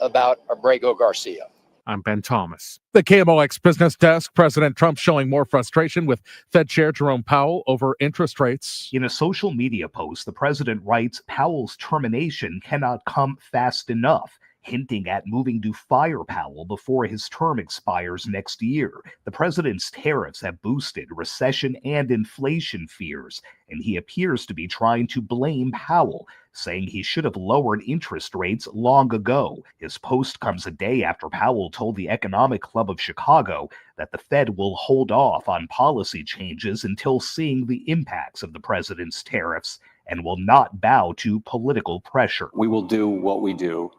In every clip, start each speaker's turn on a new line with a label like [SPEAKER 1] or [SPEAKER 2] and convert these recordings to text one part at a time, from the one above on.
[SPEAKER 1] about Abrego Garcia.
[SPEAKER 2] I'm Ben Thomas. The KMOX Business Desk, President Trump showing more frustration with Fed Chair Jerome Powell over interest rates.
[SPEAKER 3] In a social media post, the president writes Powell's termination cannot come fast enough, hinting at moving to fire Powell before his term expires next year. The president's tariffs have boosted recession and inflation fears, and he appears to be trying to blame Powell, saying he should have lowered interest rates long ago. His post comes a day after Powell told the Economic Club of Chicago that the Fed will hold off on policy changes until seeing the impacts of the president's tariffs and will not bow to political pressure.
[SPEAKER 4] We will do what we do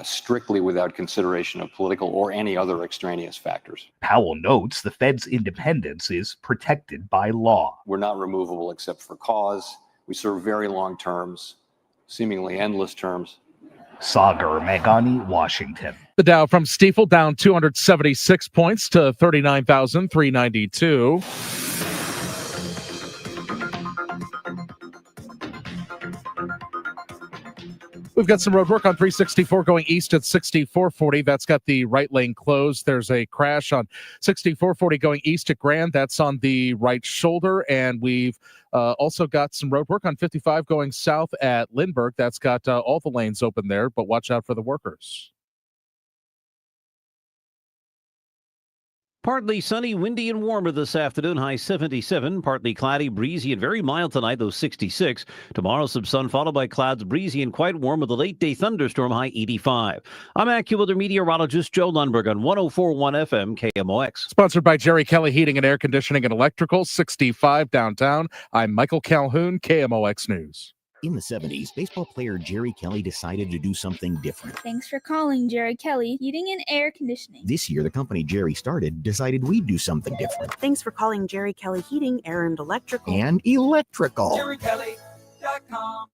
[SPEAKER 4] strictly without consideration of political or any other extraneous factors.
[SPEAKER 3] Powell notes the Fed's independence is protected by law.
[SPEAKER 4] We're not removable except for cause. We serve very long terms, seemingly endless terms.
[SPEAKER 3] Sagar Meghani, Washington.
[SPEAKER 2] The Dow from Stifel down 276 points to 39,392. We've got some road work on 364 going east at 6440. That's got the right lane closed. There's a crash on 6440 going east at Grand. That's on the right shoulder. And we've also got some road work on 55 going south at Lindbergh. That's got all the lanes open there, but watch out for the workers.
[SPEAKER 5] Partly sunny, windy, and warmer this afternoon, high 77. Partly cloudy, breezy, and very mild tonight, though 66. Tomorrow, some sun followed by clouds, breezy and quite warm with a late-day thunderstorm, high 85. I'm AccuWeather meteorologist Joe Lundberg on 104.1 FM KMOX.
[SPEAKER 2] Sponsored by Jerry Kelly Heating and Air Conditioning and Electrical, 65 downtown. I'm Michael Calhoun, KMOX News.
[SPEAKER 6] In the 70s, baseball player Jerry Kelly decided to do something different.
[SPEAKER 7] Thanks for calling Jerry Kelly Heating and Air Conditioning.
[SPEAKER 6] This year, the company Jerry started decided we'd do something different.
[SPEAKER 8] Thanks for calling Jerry Kelly Heating, Air, and Electrical.
[SPEAKER 6] And electrical.
[SPEAKER 9] JerryKelly.com.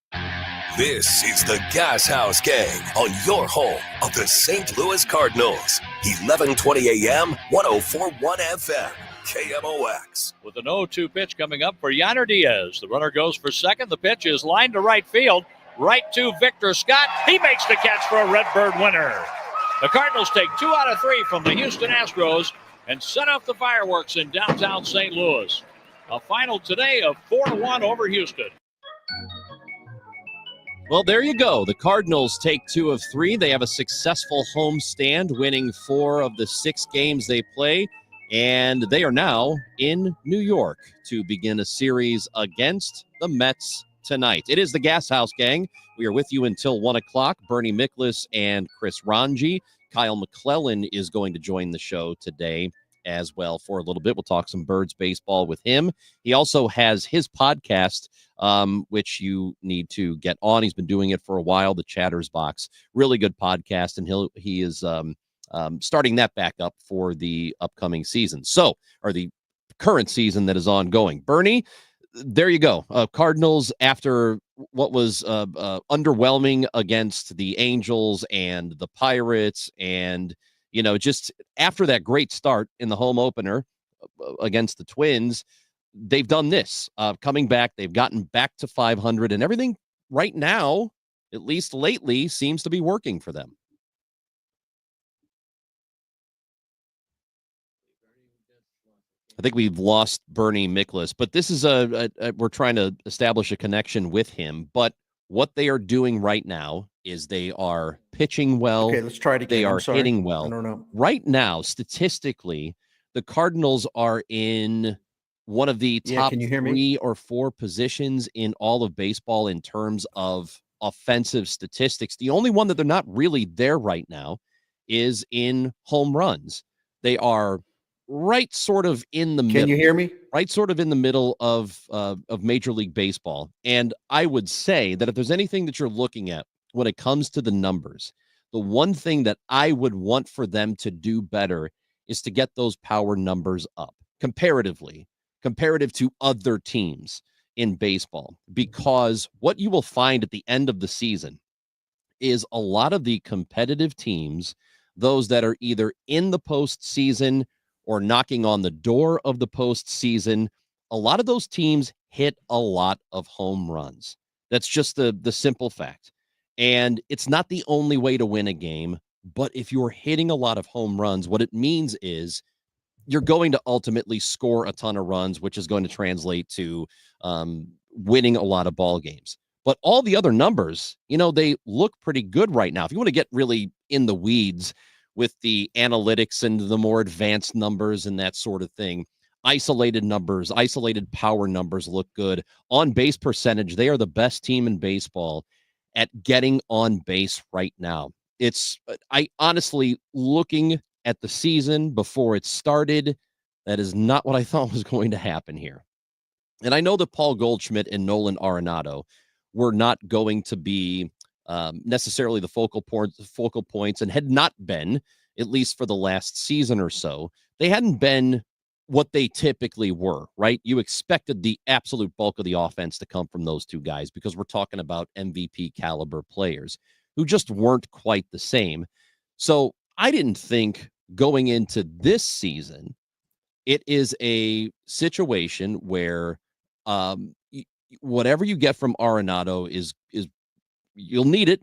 [SPEAKER 9] This is the Gashouse Gang on your home of the St. Louis Cardinals. 1120 AM, 104.1 FM. KMOX.
[SPEAKER 10] With an 0-2 pitch coming up for Yainer Diaz. The runner goes for second. The pitch is lined to right field. Right to Victor Scott. He makes the catch for a Redbird winner. The Cardinals take 2 out of 3 from the Houston Astros and set off the fireworks in downtown St. Louis. A final today of 4-1 over Houston.
[SPEAKER 11] Well, there you go. The Cardinals take 2 of 3. They have a successful homestand, winning 4 of the 6 games they play. And they are now in New York to begin a series against the Mets tonight. It is the Gashouse Gang. We are with you until 1 o'clock. Bernie Miklas and Chris Ranji. Kyle McClellan is going to join the show today as well for a little bit. We'll talk some Birds baseball with him. He also has his podcast, which you need to get on. He's been doing it for a while, the Chatters Box. Really good podcast, and he is starting that back up for the upcoming season. Or the current season that is ongoing. Bernie, there you go. Cardinals, after what was underwhelming against the Angels and the Pirates, and, just after that great start in the home opener against the Twins, they've done this. Coming back, they've gotten back to 500, and everything right now, at least lately, seems to be working for them. I think we've lost Bernie Miklas, but this is we're trying to establish a connection with him. But what they are doing right now is they are pitching well.
[SPEAKER 12] Okay, let's try it again.
[SPEAKER 11] They are hitting well.
[SPEAKER 12] I don't know.
[SPEAKER 11] Right now, statistically, the Cardinals are in one of the top 3 or 4 positions in all of baseball in terms of offensive statistics. The only one that they're not really there right now is in home runs. They are right sort of in the middle.
[SPEAKER 12] Can you hear me?
[SPEAKER 11] Right sort of in the middle of Major League Baseball. And I would say that if there's anything that you're looking at when it comes to the numbers, the one thing that I would want for them to do better is to get those power numbers up comparative to other teams in baseball. Because what you will find at the end of the season is a lot of the competitive teams, those that are either in the postseason or knocking on the door of the postseason, a lot of those teams hit a lot of home runs. That's just the simple fact. And it's not the only way to win a game, but if you're hitting a lot of home runs, what it means is you're going to ultimately score a ton of runs, which is going to translate to winning a lot of ball games. But all the other numbers, they look pretty good right now. If you want to get really in the weeds with the analytics and the more advanced numbers and that sort of thing, isolated numbers, isolated power numbers look good. On base percentage, they are the best team in baseball at getting on base right now. I honestly, looking at the season before it started, that is not what I thought was going to happen here. And I know that Paul Goldschmidt and Nolan Arenado were not going to be necessarily the focal points and had not been, at least for the last season or so. They hadn't been what they typically were, right? You expected the absolute bulk of the offense to come from those two guys because we're talking about MVP caliber players who just weren't quite the same. So I didn't think going into this season, it is a situation where whatever you get from Arenado is you'll need it.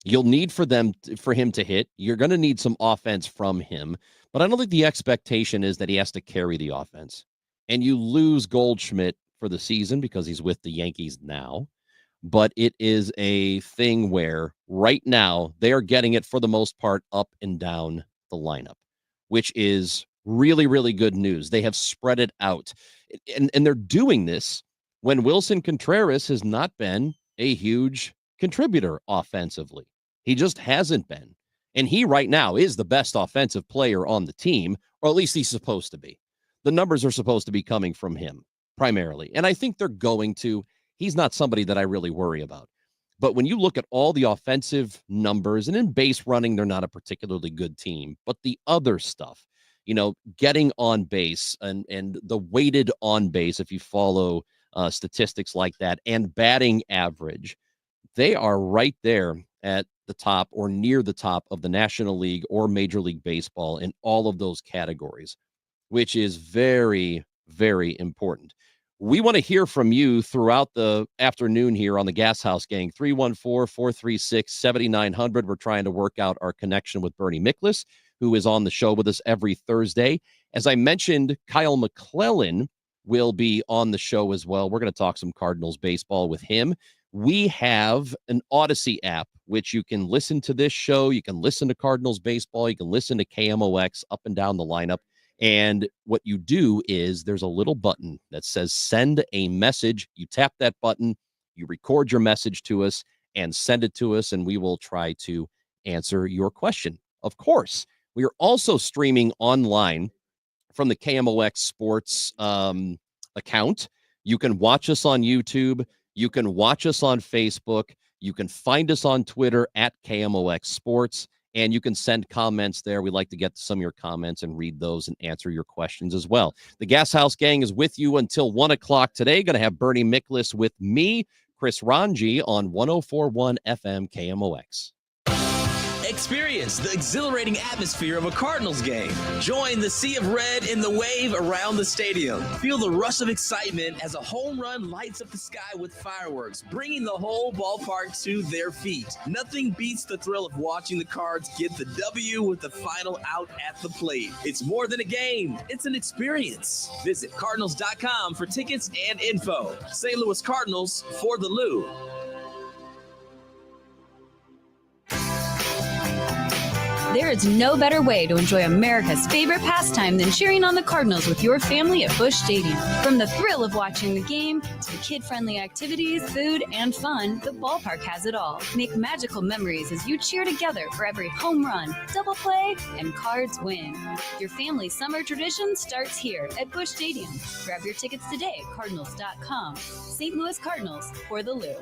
[SPEAKER 11] You'll need for him to hit. You're going to need some offense from him. But I don't think the expectation is that he has to carry the offense. And you lose Goldschmidt for the season because he's with the Yankees now. But it is a thing where right now they are getting it for the most part up and down the lineup, which is really, really good news. They have spread it out. And they're doing this when Wilson Contreras has not been a huge contributor offensively. He just hasn't been. And he right now is the best offensive player on the team, or at least he's supposed to be. The numbers are supposed to be coming from him primarily. And I think they're going to. He's not somebody that I really worry about. But when you look at all the offensive numbers, and in base running, they're not a particularly good team, but the other stuff, getting on base and the weighted on base, if you follow statistics like that, and batting average, they are right there at the top or near the top of the National League or Major League Baseball in all of those categories, which is very, very important. We want to hear from you throughout the afternoon here on the Gashouse Gang. 314-436-7900. We're trying to work out our connection with Bernie Miklas, who is on the show with us every Thursday. As I mentioned, Kyle McClellan will be on the show as well. We're going to talk some Cardinals baseball with him. We have an Odyssey app, which you can listen to this show. You can listen to Cardinals baseball. You can listen to KMOX up and down the lineup. And what you do is there's a little button that says send a message. You tap that button, you record your message to us and send it to us, and we will try to answer your question. Of course, we are also streaming online from the KMOX Sports account. You can watch us on YouTube. You can watch us on Facebook. You can find us on Twitter at KMOX Sports. And you can send comments there. We like to get to some of your comments and read those and answer your questions as well. The Gashouse Gang is with you until 1 o'clock today. Going to have Bernie Miklas with me, Chris Ranji, on 104.1 FM KMOX.
[SPEAKER 12] Experience the exhilarating atmosphere of a Cardinals game. Join the sea of red in the wave around the stadium. Feel the rush of excitement as a home run lights up the sky with fireworks, bringing the whole ballpark to their feet. Nothing beats the thrill of watching the Cards get the W with the final out at the plate. It's more than a game. It's an experience. Visit Cardinals.com for tickets and info. St. Louis Cardinals for the Lou.
[SPEAKER 13] There is no better way to enjoy America's favorite pastime than cheering on the Cardinals with your family at Busch Stadium. From the thrill of watching the game to the kid-friendly activities, food, and fun, the ballpark has it all. Make magical memories as you cheer together for every home run, double play, and Cards win. Your family's summer tradition starts here at Busch Stadium. Grab your tickets today at Cardinals.com. St. Louis Cardinals for the Lou.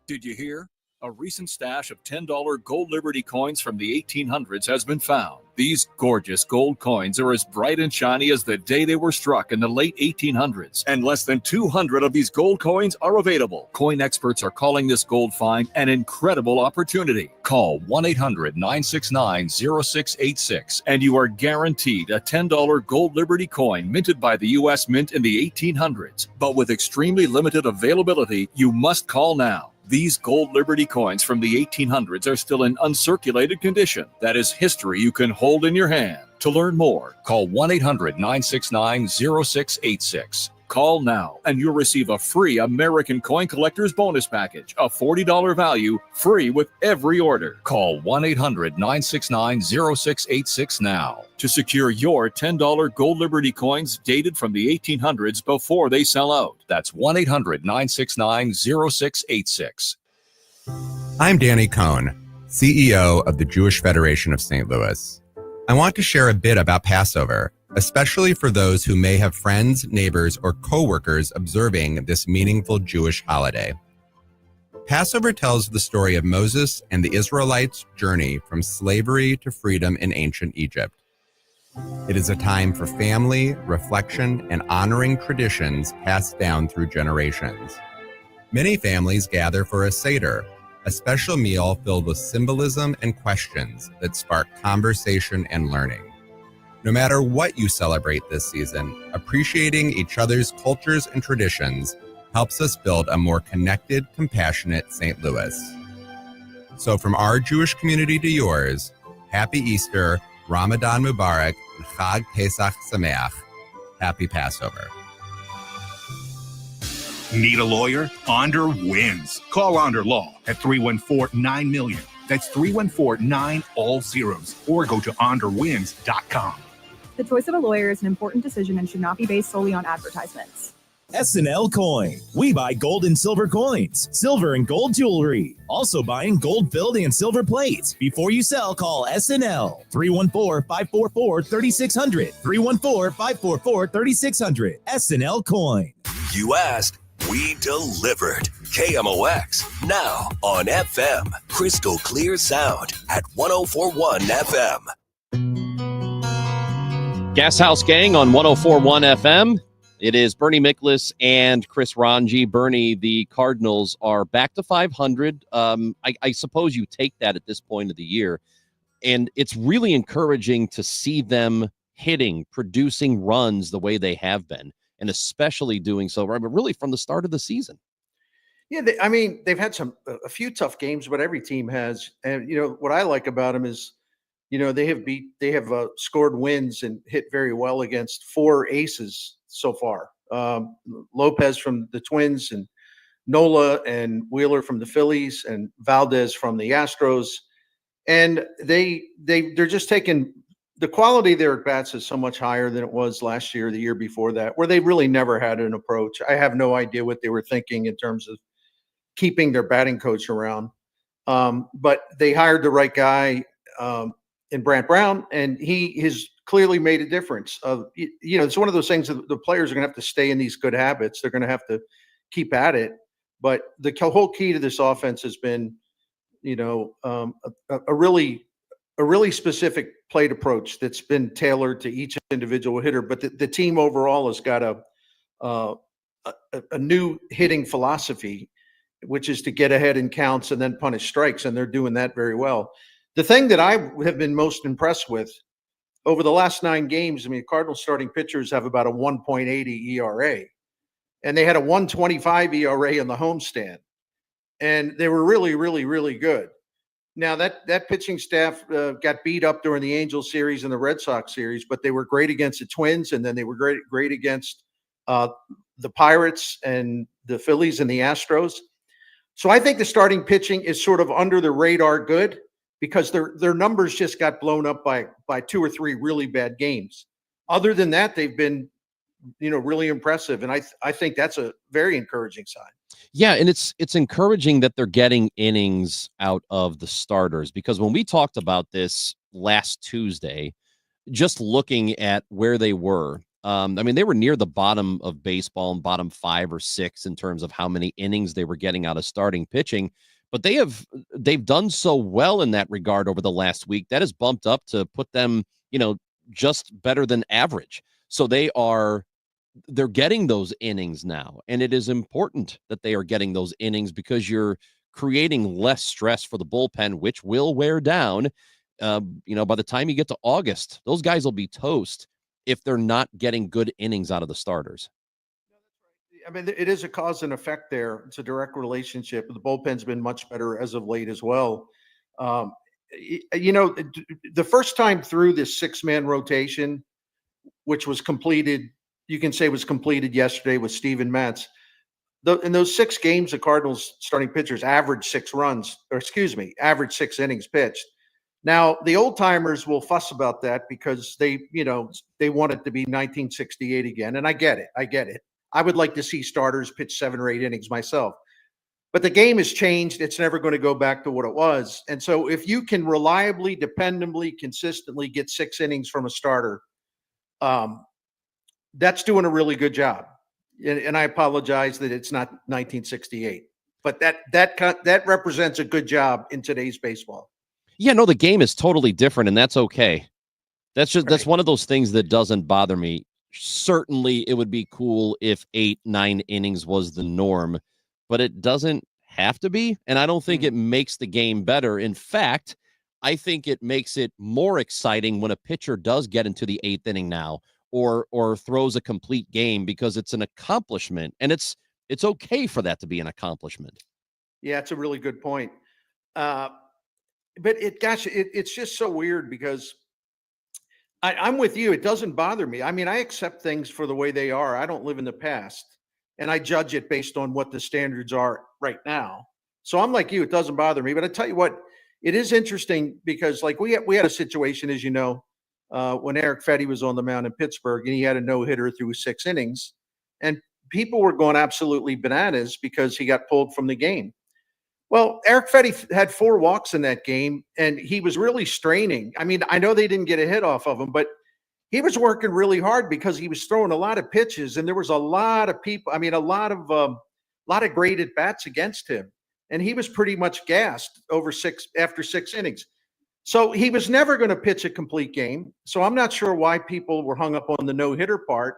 [SPEAKER 14] Did you hear? A recent stash of $10 gold Liberty coins from the 1800s has been found. These gorgeous gold coins are as bright and shiny as the day they were struck in the late 1800s, and less than 200 of these gold coins are available. Coin experts are calling this gold find an incredible opportunity. Call 1-800-969-0686 and you are guaranteed a $10 gold Liberty coin minted by the U.S. Mint in the 1800s. But with extremely limited availability, you must call now. These gold Liberty coins from the 1800s are still in uncirculated condition. That is history you can hold in your hand. To learn more, call 1-800-969-0686. Call now and you'll receive a free American Coin Collector's Bonus Package, a $40 value, free with every order. Call 1-800-969-0686 now to secure your $10 gold Liberty coins dated from the 1800s before they sell out. That's 1-800-969-0686.
[SPEAKER 15] I'm Danny Cohn, CEO of the Jewish Federation of St. Louis. I want to share a bit about Passover, especially for those who may have friends, neighbors, or coworkers observing this meaningful Jewish holiday. Passover tells the story of Moses and the Israelites' journey from slavery to freedom in ancient Egypt. It is a time for family, reflection, and honoring traditions passed down through generations. Many families gather for a Seder, a special meal filled with symbolism and questions that spark conversation and learning. No matter what you celebrate this season, appreciating each other's cultures and traditions helps us build a more connected, compassionate St. Louis. So from our Jewish community to yours, Happy Easter, Ramadan Mubarak, and Chag Pesach Sameach. Happy Passover.
[SPEAKER 16] Need a lawyer? Onder wins. Call Onder Law at 314-9-million. That's 314-9 all zeros. Or go to onderwins.com.
[SPEAKER 17] The choice of a lawyer is an important decision and should not be based solely on advertisements.
[SPEAKER 18] SNL Coin. We buy gold and silver coins, silver and gold jewelry. Also buying gold filled and silver plates. Before you sell, call SNL. 314-544-3600. 314-544-3600. SNL Coin.
[SPEAKER 9] You asked, we delivered. KMOX, now on FM. Crystal clear sound at 104.1 FM.
[SPEAKER 11] Gashouse Gang on 104.1 FM. It is Bernie Miklasz and Chris Ranji. Bernie, the Cardinals are back to 500. I suppose you take that at this point of the year. And it's really encouraging to see them hitting, producing runs the way they have been, and especially doing so, right, but really from the start of the season.
[SPEAKER 19] Yeah, they've had a few tough games, but every team has. And, what I like about them is, they have scored wins and hit very well against four aces so far. Lopez from the Twins, and Nola and Wheeler from the Phillies, and Valdez from the Astros. And they're just taking the quality of their at-bats is so much higher than it was last year, the year before that, where they really never had an approach. I have no idea what they were thinking in terms of keeping their batting coach around. But they hired the right guy in Brant Brown, and he has clearly made a difference. It's one of those things that the players are going to have to stay in these good habits. They're going to have to keep at it. But the whole key to this offense has been, a really specific plate approach that's been tailored to each individual hitter. But the team overall has got a new hitting philosophy, which is to get ahead in counts and then punish strikes, and they're doing that very well. The thing that I have been most impressed with over the last 9 games, Cardinals starting pitchers have about a 1.80 ERA, and they had a 1.25 ERA in the homestand, and they were really, really, really good. Now that pitching staff got beat up during the Angels series and the Red Sox series, but they were great against the Twins, and then they were great against the Pirates and the Phillies and the Astros. So I think the starting pitching is sort of under the radar good, because their numbers just got blown up by 2 or 3 really bad games. Other than that, they've been, really impressive. And I think that's a very encouraging sign.
[SPEAKER 11] Yeah, and it's encouraging that they're getting innings out of the starters, because when we talked about this last Tuesday, just looking at where they were, they were near the bottom of baseball, and bottom 5 or 6 in terms of how many innings they were getting out of starting pitching. but they've done so well in that regard over the last week that has bumped up to put them, just better than average. So they're getting those innings now, and it is important that they are getting those innings because you're creating less stress for the bullpen, which will wear down. By the time you get to August, those guys will be toast if they're not getting good innings out of the starters.
[SPEAKER 19] I mean, it is a cause and effect there. It's a direct relationship. The bullpen's been much better as of late as well. The first time through this 6-man rotation, which was completed, you can say was completed yesterday with Steven Matz. In those 6 games, the Cardinals starting pitchers averaged 6 innings pitched. Now, the old timers will fuss about that because they want it to be 1968 again. And I get it. I would like to see starters pitch 7 or 8 innings myself. But the game has changed. It's never going to go back to what it was. And so if you can reliably, dependably, consistently get 6 innings from a starter, that's doing a really good job. And I apologize that it's not 1968. But that represents a good job in today's baseball.
[SPEAKER 11] Yeah, no, the game is totally different, and that's okay. That's one of those things that doesn't bother me. Certainly, it would be cool if 8-9 innings was the norm, but it doesn't have to be, and I don't think it makes the game better. In fact, I think it makes it more exciting when a pitcher does get into the 8th inning now or throws a complete game because it's an accomplishment, and it's okay for that to be an accomplishment.
[SPEAKER 19] Yeah, it's a really good point. But it's just so weird because I'm with you. It doesn't bother me. I mean, I accept things for the way they are. I don't live in the past, and I judge it based on what the standards are right now. So I'm like you. It doesn't bother me. But I tell you what, it is interesting because like we had a situation, as you know, when Eric Fetty was on the mound in Pittsburgh, and he had a no-hitter through 6 innings, and people were going absolutely bananas because he got pulled from the game. Well, Eric Fetty had 4 walks in that game, and he was really straining. I mean, I know they didn't get a hit off of him, but he was working really hard because he was throwing a lot of pitches, and there was a lot of people. I mean, a lot of great at bats against him, and he was pretty much gassed after 6 innings. So he was never going to pitch a complete game. So I'm not sure why people were hung up on the no-hitter part.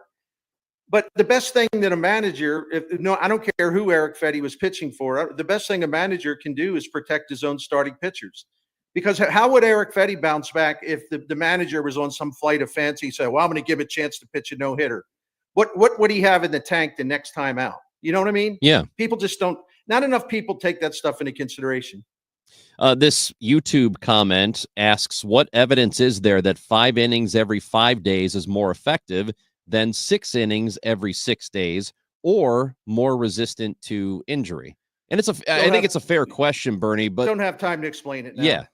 [SPEAKER 19] But the best thing that a manager, I don't care who Eric Fetty was pitching for, the best thing a manager can do is protect his own starting pitchers. Because how would Eric Fetty bounce back if the manager was on some flight of fancy, said, well, I'm going to give a chance to pitch a no-hitter? What would he have in the tank the next time out? You know what I mean?
[SPEAKER 11] Yeah.
[SPEAKER 19] People just not enough people take that stuff into consideration.
[SPEAKER 11] This YouTube comment asks, what evidence is there that 5 innings every 5 days is more effective than 6 innings every 6 days or more resistant to injury? And I think it's a fair question, Bernie, but
[SPEAKER 19] don't have time to explain it now.
[SPEAKER 11] Yeah.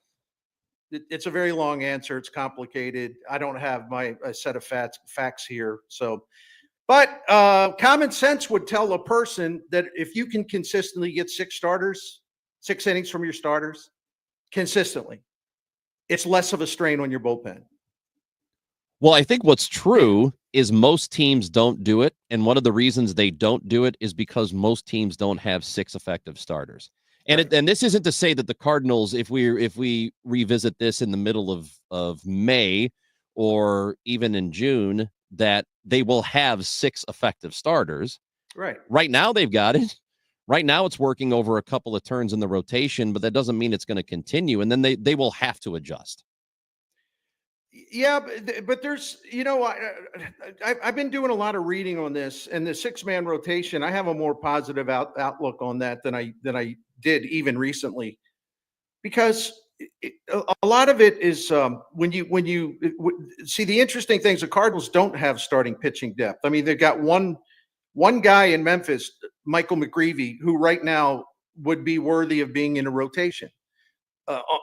[SPEAKER 19] It's a very long answer. It's complicated. I don't have a set of facts here. So, but common sense would tell a person that if you can consistently get 6 innings from your starters consistently, it's less of a strain on your bullpen.
[SPEAKER 11] Well, I think what's true is most teams don't do it. And one of the reasons they don't do it is because most teams don't have 6 effective starters. And and this isn't to say that the Cardinals, if we revisit this in the middle of May or even in June, that they will have 6 effective starters.
[SPEAKER 19] Right.
[SPEAKER 11] Right now they've got it. Right now it's working over a couple of turns in the rotation, but that doesn't mean it's going to continue. And then they will have to adjust.
[SPEAKER 19] Yeah, but there's, I've been doing a lot of reading on this, and the 6-man rotation. I have a more positive outlook on that than I did even recently, because a lot of it is when you see the interesting things. The Cardinals don't have starting pitching depth. I mean, they've got one guy in Memphis, Michael McGreevy, who right now would be worthy of being in a rotation.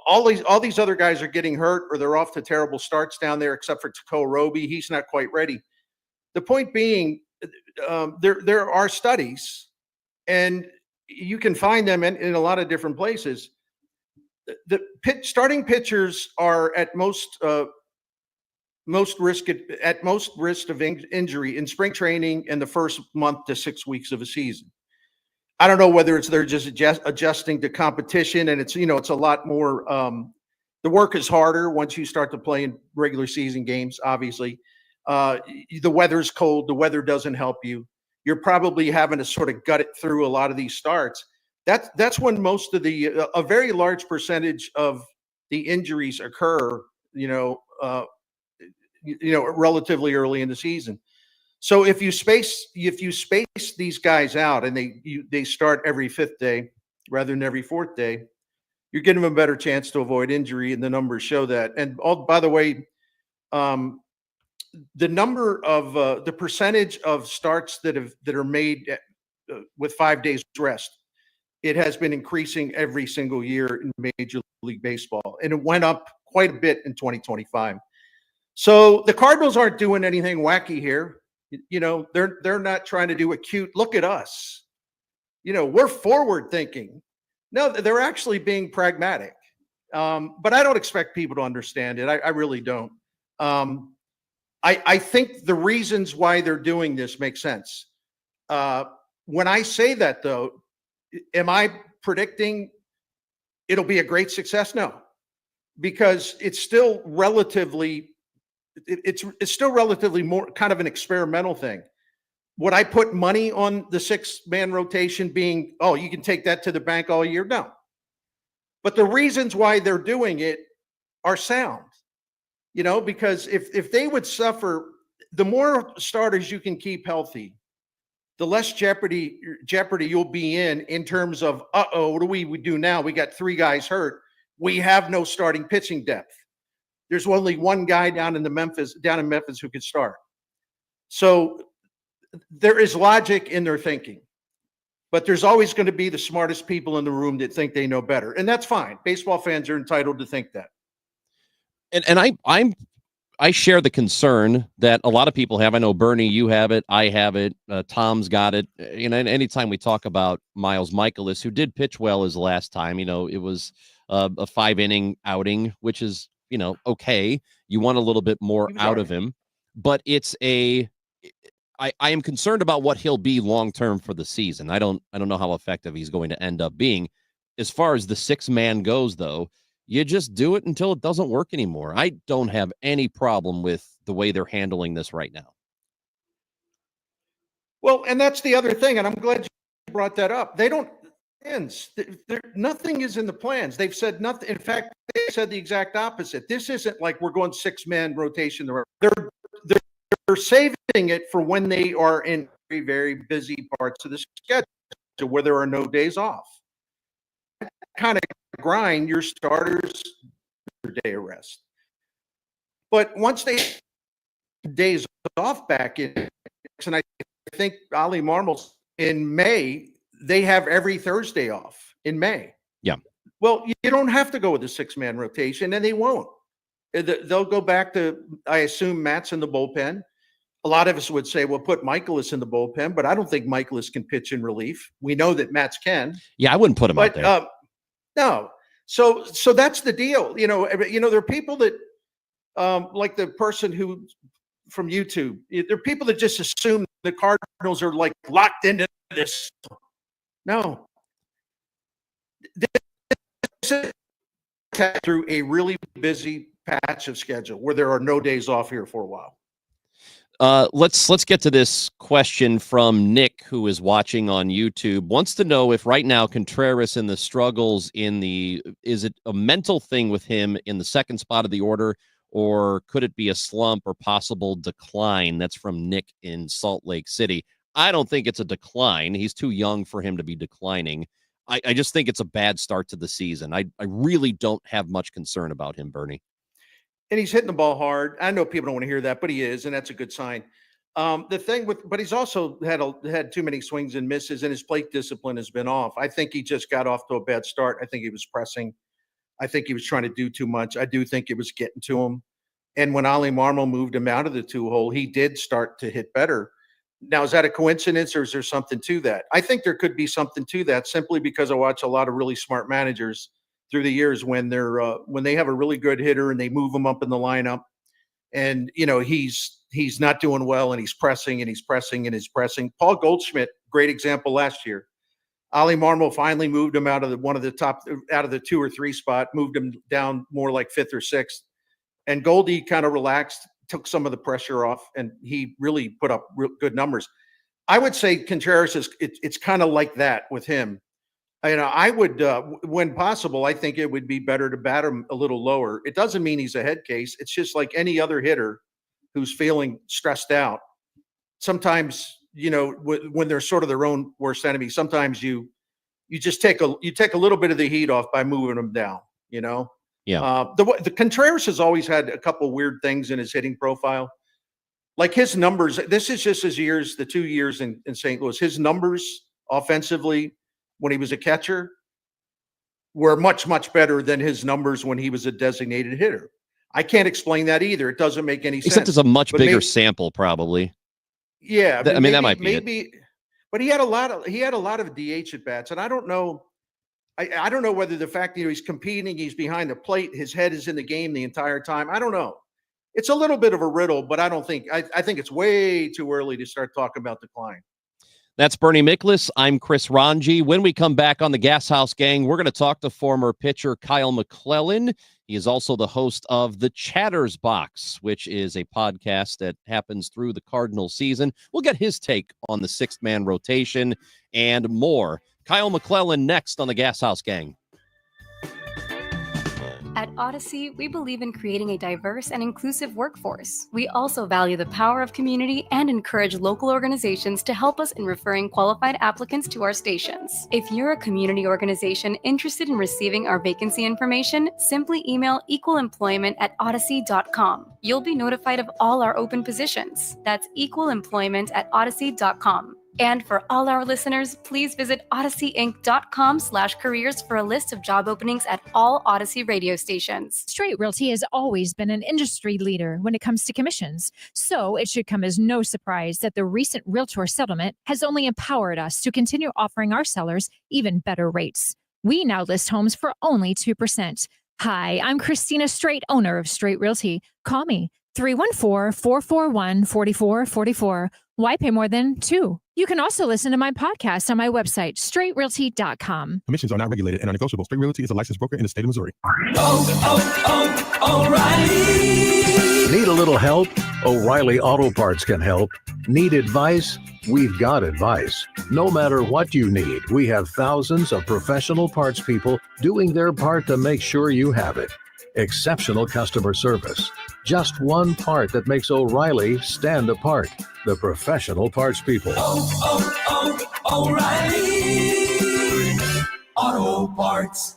[SPEAKER 19] All these other guys are getting hurt or they're off to terrible starts down there, except for Tekoa Roby. He's not quite ready. The point being, there are studies, and you can find them in a lot of different places. The starting pitchers are at most risk of injury in spring training in the first month to 6 weeks of a season. I don't know whether they're just adjusting to competition, and it's a lot more. The work is harder once you start to play in regular season games. Obviously, the weather's cold. The weather doesn't help you. You're probably having to sort of gut it through a lot of these starts. That's when most of a very large percentage of the injuries occur. Relatively early in the season. So if you space these guys out and they start every fifth day rather than every fourth day, you're giving them a better chance to avoid injury, and the numbers show that. And by the way, the number of the percentage of starts that are made with 5 days rest, it has been increasing every single year in Major League Baseball, and it went up quite a bit in 2025. So the Cardinals aren't doing anything wacky here. They're not trying to do a cute look at us. We're forward thinking. No, they're actually being pragmatic. But I don't expect people to understand it. I really don't. I think the reasons why they're doing this make sense. When I say that, though, am I predicting it'll be a great success? No, because it's still relatively more kind of an experimental thing. Would I put money on the 6-man rotation being, oh, you can take that to the bank all year? No. But the reasons why they're doing it are sound, because if they would suffer, the more starters you can keep healthy, the less jeopardy you'll be in terms of, what do we do now? We got 3 guys hurt. We have no starting pitching depth. There's only one guy down in Memphis who could start. So there is logic in their thinking, but there's always going to be the smartest people in the room that think they know better, and that's fine. Baseball fans are entitled to think that.
[SPEAKER 11] And I share the concern that a lot of people have. I know, Bernie, you have it. I have it. Tom's got it. And anytime we talk about Miles Michaelis, who did pitch well his last time, it was a 5-inning outing, which is, okay. You want a little bit more out of him, but I am concerned about what he'll be long-term for the season. I don't know how effective he's going to end up being. As far as the 6-man goes, though, you just do it until it doesn't work anymore. I don't have any problem with the way they're handling this right now.
[SPEAKER 19] Well, and that's the other thing, and I'm glad you brought that up. They don't plans. Nothing is in the plans. They've said nothing. In fact, they said the exact opposite. This isn't like we're going 6-man rotation. They're saving it for when they are in very, very busy parts of the schedule where there are no days off. That kind of grind your starters their day of rest. But once they days off back in, and I think Ali Marmol's in May, they have every Thursday off in May.
[SPEAKER 11] Yeah.
[SPEAKER 19] Well, you don't have to go with the 6-man rotation, and they won't. They'll go back to, I assume, Matt's in the bullpen. A lot of us would say, well, put Michaelis in the bullpen, but I don't think Michaelis can pitch in relief. We know that Matt's can.
[SPEAKER 11] Yeah, I wouldn't put him out there.
[SPEAKER 19] No. So that's the deal. There are people that, like the person who from YouTube, there are people that just assume the Cardinals are like locked into this. No. This is through a really busy patch of schedule where there are no days off here for a while.
[SPEAKER 11] Let's get to this question from Nick, who is watching on YouTube. Wants to know if right now Contreras and the struggles is it a mental thing with him in the second spot of the order, or could it be a slump or possible decline? That's from Nick in Salt Lake City. I don't think it's a decline. He's too young for him to be declining. I just think it's a bad start to the season. I really don't have much concern about him, Bernie.
[SPEAKER 19] And he's hitting the ball hard. I know people don't want to hear that, but he is, and that's a good sign. But he's also had too many swings and misses, and his plate discipline has been off. I think he just got off to a bad start. I think he was pressing. I think he was trying to do too much. I do think it was getting to him. And when Ali Marmol moved him out of the 2-hole, he did start to hit better. Now, is that a coincidence, or is there something to that? I think there could be something to that, simply because I watch a lot of really smart managers through the years when they have a really good hitter and they move him up in the lineup, and he's not doing well, and he's pressing and he's pressing and he's pressing. Paul Goldschmidt, great example last year. Ali Marmol finally moved him out of the 2 or 3 spot, moved him down more like 5th or 6th. And Goldie kind of relaxed, took some of the pressure off, and he really put up real good numbers. I would say Contreras it's kind of like that with him. I would, when possible, I think it would be better to bat him a little lower. It doesn't mean he's a head case. It's just like any other hitter who's feeling stressed out. Sometimes, when they're sort of their own worst enemy, sometimes you just take a little bit of the heat off by moving them down.
[SPEAKER 11] Yeah.
[SPEAKER 19] The Contreras has always had a couple weird things in his hitting profile, like his numbers. This is just the 2 years in St. Louis. His numbers offensively when he was a catcher were much, much better than his numbers when he was a designated hitter. I can't explain that either. It doesn't make any sense.
[SPEAKER 11] Except it's a much bigger sample, probably.
[SPEAKER 19] Yeah,
[SPEAKER 11] that might be it.
[SPEAKER 19] But he had a lot of DH at bats, and I don't know. I don't know whether the fact that he's competing, he's behind the plate, his head is in the game the entire time. I don't know. It's a little bit of a riddle, but I think it's way too early to start talking about decline.
[SPEAKER 11] That's Bernie Miklas. I'm Chris Ranji. When we come back on the Gashouse Gang, we're going to talk to former pitcher Kyle McClellan. He is also the host of The Chatter's Box, which is a podcast that happens through the Cardinal season. We'll get his take on the sixth-man rotation and more. Kyle McClellan next on the Gashouse Gang.
[SPEAKER 20] At Odyssey, we believe in creating a diverse and inclusive workforce. We also value the power of community and encourage local organizations to help us in referring qualified applicants to our stations. If you're a community organization interested in receiving our vacancy information, simply email equalemployment@odyssey.com. You'll be notified of all our open positions. That's equalemployment@odyssey.com. And for all our listeners, please visit odysseyinc.com/careers for a list of job openings at all Odyssey radio stations.
[SPEAKER 21] Straight Realty has always been an industry leader when it comes to commissions. So it should come as no surprise that the recent Realtor settlement has only empowered us to continue offering our sellers even better rates. We now list homes for only 2%. Hi, I'm Christina Straight, owner of Straight Realty. Call me 314-441-4444. Why pay more than 2? You can also listen to my podcast on my website, straightrealty.com.
[SPEAKER 22] Commissions are not regulated and are negotiable. Straight Realty is a licensed broker in the state of Missouri.
[SPEAKER 23] O'Reilly. Need a little help? O'Reilly Auto Parts can help. Need advice? We've got advice. No matter what you need, we have thousands of professional parts people doing their part to make sure you have it. Exceptional customer service. Just one part that makes O'Reilly stand apart. The professional parts people.
[SPEAKER 9] O'Reilly Auto Parts.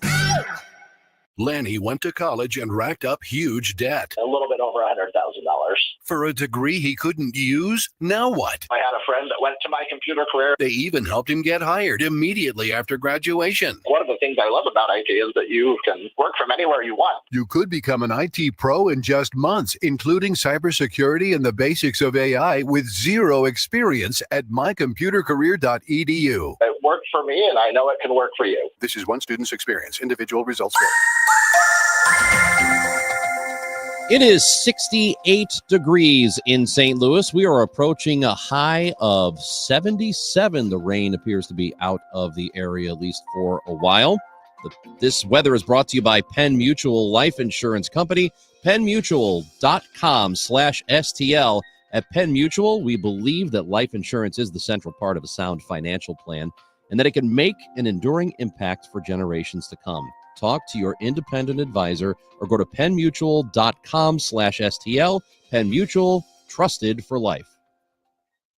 [SPEAKER 9] Lanny went to college and racked up huge debt.
[SPEAKER 24] A little bit over $100,000.
[SPEAKER 9] For a degree he couldn't use? Now what?
[SPEAKER 24] I had a friend that went to my computer career.
[SPEAKER 9] They even helped him get hired immediately after graduation.
[SPEAKER 24] One of the things I love about IT is that you can work from anywhere you want.
[SPEAKER 9] You could become an IT pro in just months, including cybersecurity and the basics of AI with zero experience at mycomputercareer.edu.
[SPEAKER 24] It worked for me, and I know it can work for you.
[SPEAKER 9] This is one student's experience. Individual results vary.
[SPEAKER 11] It is 68 degrees in St. Louis. We are approaching a high of 77. The rain appears to be out of the area, at least for a while. This weather is brought to you by Penn Mutual Life Insurance Company, PennMutual.com/STL. At Penn Mutual, we believe that life insurance is the central part of a sound financial plan and that it can make an enduring impact for generations to come. Talk to your independent advisor or go to PennMutual.com/STL. Penn Mutual, trusted for life.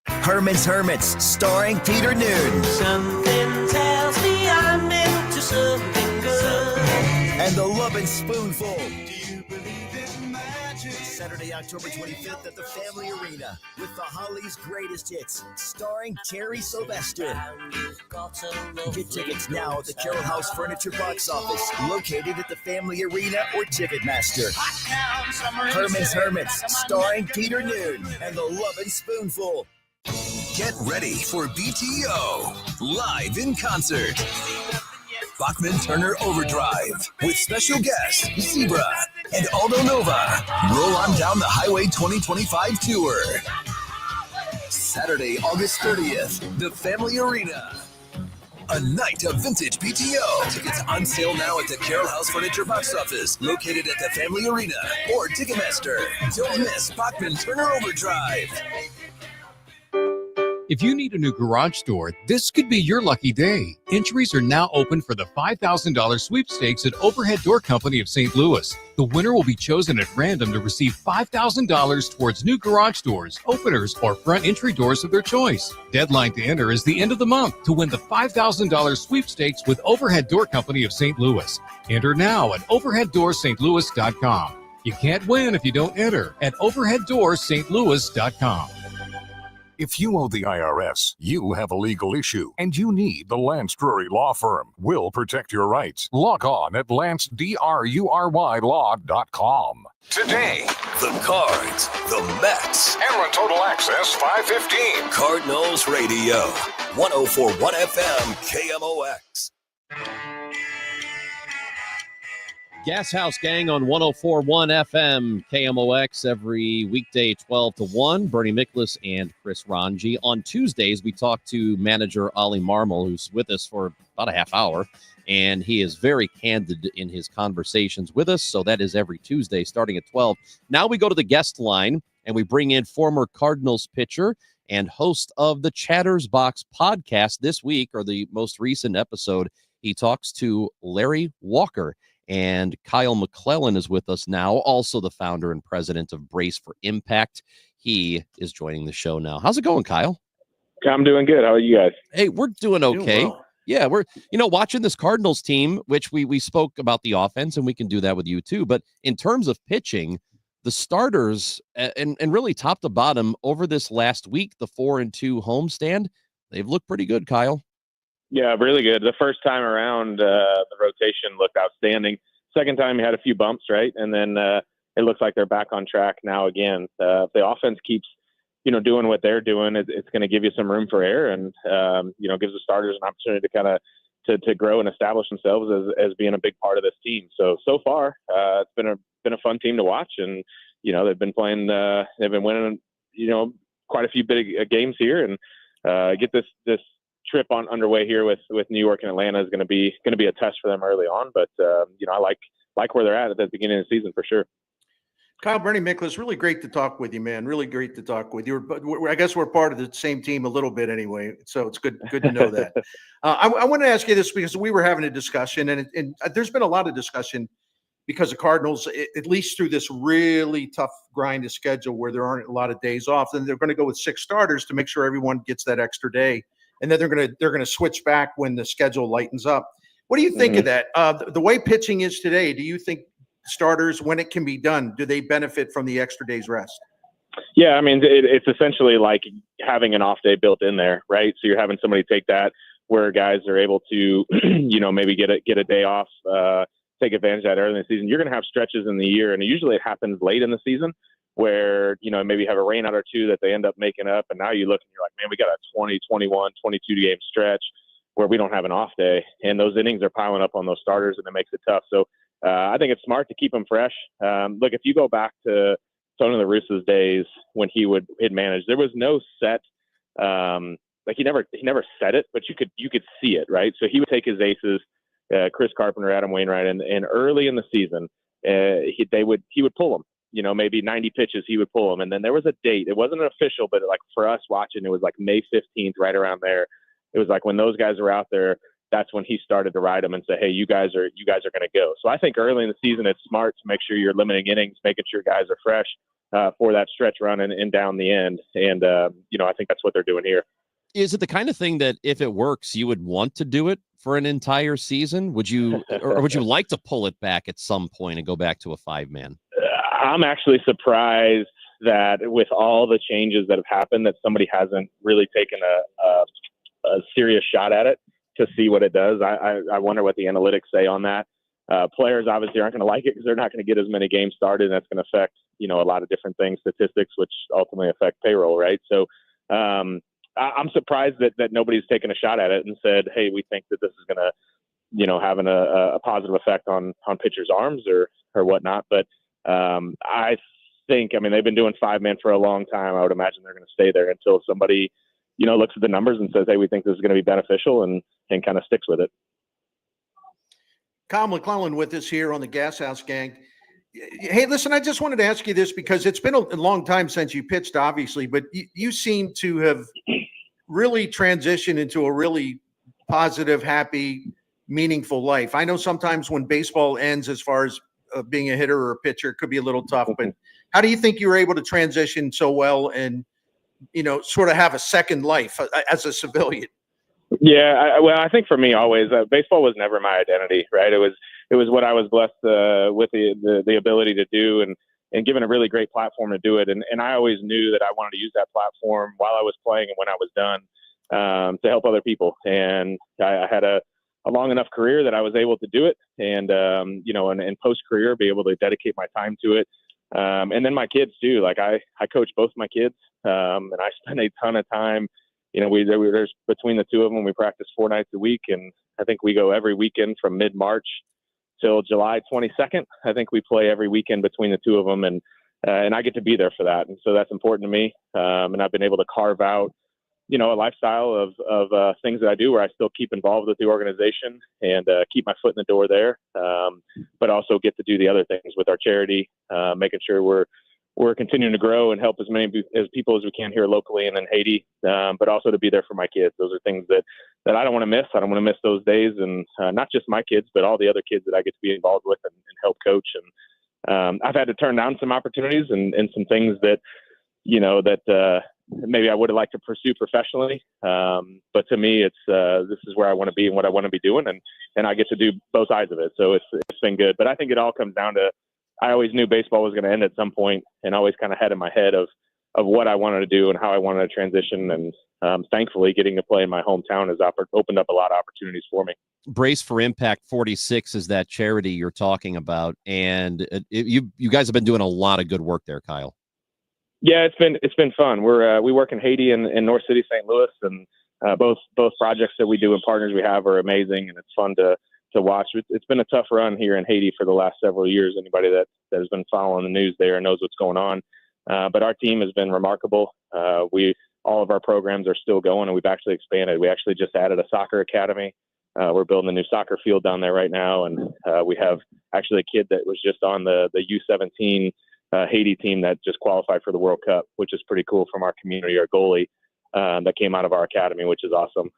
[SPEAKER 18] Herman's Hermits, starring Peter Noon.
[SPEAKER 12] Something tells me I'm into something good.
[SPEAKER 18] And the Lovin' Spoonful. Saturday, October 25th at the Family Arena with the Hollies' greatest hits, starring Terry Sylvester. Get tickets now at the Carroll House Furniture box office, located at the Family Arena or Ticketmaster. Herman's Hermits, starring Peter Noon and the Lovin' Spoonful.
[SPEAKER 9] Get ready for BTO live in concert. Bachman Turner Overdrive with special guests Zebra and Aldo Nova. Roll on down the Highway 2025 tour. Saturday, August 30th, the Family Arena. A night of vintage PTO. Tickets on sale now at the Carroll House Furniture box office, located at the Family Arena or Ticketmaster. Don't miss Bachman Turner Overdrive.
[SPEAKER 1] If you need a new garage door, this could be your lucky day. Entries are now open for the $5,000 sweepstakes at Overhead Door Company of St. Louis. The winner will be chosen at random to receive $5,000 towards new garage doors, openers, or front entry doors of their choice. Deadline to enter is the end of the month to win the $5,000 sweepstakes with Overhead Door Company of St. Louis. Enter now at overheaddoorsstlouis.com. You can't win if you don't enter at overheaddoorsstlouis.com.
[SPEAKER 3] If you owe the IRS, you have a legal issue, and you need the Lance Drury Law Firm. We'll protect your rights. Log on at lancedrurylaw.com.
[SPEAKER 9] Today, the Cards, the Mets,
[SPEAKER 3] Ameren Total Access 515.
[SPEAKER 9] Cardinals Radio, 104.1 FM, KMOX.
[SPEAKER 11] Gashouse Gang on 104.1 FM KMOX every weekday 12 to 1. Bernie Miklas and Chris Ranji. On Tuesdays, we talk to manager Ollie Marmol, who's with us for about a half hour, and he is very candid in his conversations with us. So that is every Tuesday starting at 12. Now we go to the guest line, and we bring in former Cardinals pitcher and host of the Chatter's Box podcast this week, or the most recent episode. He talks to Larry Walker. And Kyle McClellan is with us now, also the founder and president of Brace for Impact. He is joining the show now. How's it going, Kyle?
[SPEAKER 4] I'm doing good. How are you guys?
[SPEAKER 11] Hey, we're doing okay.
[SPEAKER 19] well.
[SPEAKER 11] Yeah, we're watching this Cardinals team, which we spoke about the offense, and we can do that with you too. But in terms of pitching, the starters and really top to bottom over this last week, the 4-2 homestand, they've looked pretty good, Kyle.
[SPEAKER 4] Yeah, really good. The first time around, the rotation looked outstanding. Second time, you had a few bumps, right? And then it looks like they're back on track now again. If the offense keeps, doing what they're doing, it's going to give you some room for error and, gives the starters an opportunity to kind of to grow and establish themselves as being a big part of this team. So far, it's been a fun team to watch, and they've been playing, they've been winning, quite a few big games here, and get this trip underway here with New York and Atlanta is going to be a test for them early on. But I like where they're at the beginning of the season for sure.
[SPEAKER 19] Kyle, Bernie Miklas, really great to talk with you, man. Really great to talk with you. But I guess we're part of the same team a little bit anyway, so it's good to know that. I want to ask you this because we were having a discussion, and there's been a lot of discussion because the Cardinals, at least through this really tough grind of schedule where there aren't a lot of days off, then they're going to go with 6 starters to make sure everyone gets that extra day. And then they're going to switch back when the schedule lightens up. What do you think of that? The way pitching is today, do you think starters, when it can be done, do they benefit from the extra day's rest?
[SPEAKER 4] Yeah, I mean, it's essentially like having an off day built in there, right? So you're having somebody take that where guys are able to, maybe get a day off, take advantage of that early in the season. You're going to have stretches in the year, and usually it happens late in the season, where, maybe have a rain out or two that they end up making up. And now you look and you're like, man, we got a 20, 21, 22 game stretch where we don't have an off day. And those innings are piling up on those starters, and it makes it tough. So I think it's smart to keep them fresh. Look, if you go back to Tony La Russa's days when he would manage, there was no set, he never set it, but you could see it, right? So he would take his aces, Chris Carpenter, Adam Wainwright, and early in the season, he would pull them. Maybe 90 pitches, he would pull them. And then there was a date. It wasn't an official, but like for us watching, it was like May 15th, right around there. It was like when those guys were out there, that's when he started to ride them and say, hey, you guys are going to go. So I think early in the season, it's smart to make sure you're limiting innings, making sure guys are fresh for that stretch run and down the end. And, I think that's what they're doing here.
[SPEAKER 11] Is it the kind of thing that if it works, you would want to do it for an entire season? Would you, or would you like to pull it back at some point and go back to a 5-man?
[SPEAKER 4] I'm actually surprised that with all the changes that have happened, that somebody hasn't really taken a serious shot at it to see what it does. I wonder what the analytics say on that. Players obviously aren't going to like it because they're not going to get as many games started, and that's going to affect, a lot of different things, statistics, which ultimately affect payroll, right? So I'm surprised that nobody's taken a shot at it and said, hey, we think that this is going to, having a positive effect on pitchers' arms or whatnot. But I think, they've been doing 5-man for a long time. I would imagine they're going to stay there until somebody, looks at the numbers and says, hey, we think this is going to be beneficial, and kind of sticks with it.
[SPEAKER 19] Kyle McClellan with us here on the Gashouse Gang. Hey, listen, I just wanted to ask you this because it's been a long time since you pitched, obviously, but you seem to have really transitioned into a really positive, happy, meaningful life. I know sometimes when baseball ends, as far as being a hitter or a pitcher, it could be a little tough, but how do you think you were able to transition so well and, sort of have a second life as a civilian?
[SPEAKER 4] Yeah, I think for me always, baseball was never my identity, right? It was what I was blessed with the ability to do, and given a really great platform to do it. And I always knew that I wanted to use that platform while I was playing and when I was done, to help other people. And I had a long enough career that I was able to do it, and and post career be able to dedicate my time to it. And then my kids too. Like I coach both my kids, and I spend a ton of time. There's between the two of them, we practice 4 nights a week, and I think we go every weekend from mid-March till July 22nd. I think we play every weekend between the two of them, and I get to be there for that, and so that's important to me. And I've been able to carve out, a lifestyle of things that I do where I still keep involved with the organization and keep my foot in the door there, but also get to do the other things with our charity, making sure we're continuing to grow and help as many as people as we can here locally and in Haiti, but also to be there for my kids. Those are things that I don't want to miss. I don't want to miss those days, and not just my kids, but all the other kids that I get to be involved with and help coach. And I've had to turn down some opportunities and some things that, that maybe I would have liked to pursue professionally. But to me, it's this is where I want to be and what I want to be doing, and I get to do both sides of it. So it's been good. But I think it all comes down to, I always knew baseball was going to end at some point, and always kind of had in my head of what I wanted to do and how I wanted to transition. And thankfully, getting to play in my hometown has opened up a lot of opportunities for me.
[SPEAKER 11] Brace for Impact 46 is that charity you're talking about, and you guys have been doing a lot of good work there, Kyle.
[SPEAKER 4] Yeah, it's been fun. We work in Haiti and in North City, St. Louis, and both projects that we do and partners we have are amazing, and it's fun to watch. It's been a tough run here in Haiti for the last several years. Anybody that has been following the news there knows what's going on. But our team has been remarkable. All of our programs are still going, and we've actually expanded. We actually just added a soccer academy. We're building a new soccer field down there right now, and we have actually a kid that was just on the U17 Haiti team that just qualified for the World Cup, which is pretty cool, from our community, our goalie that came out of our academy, which is awesome.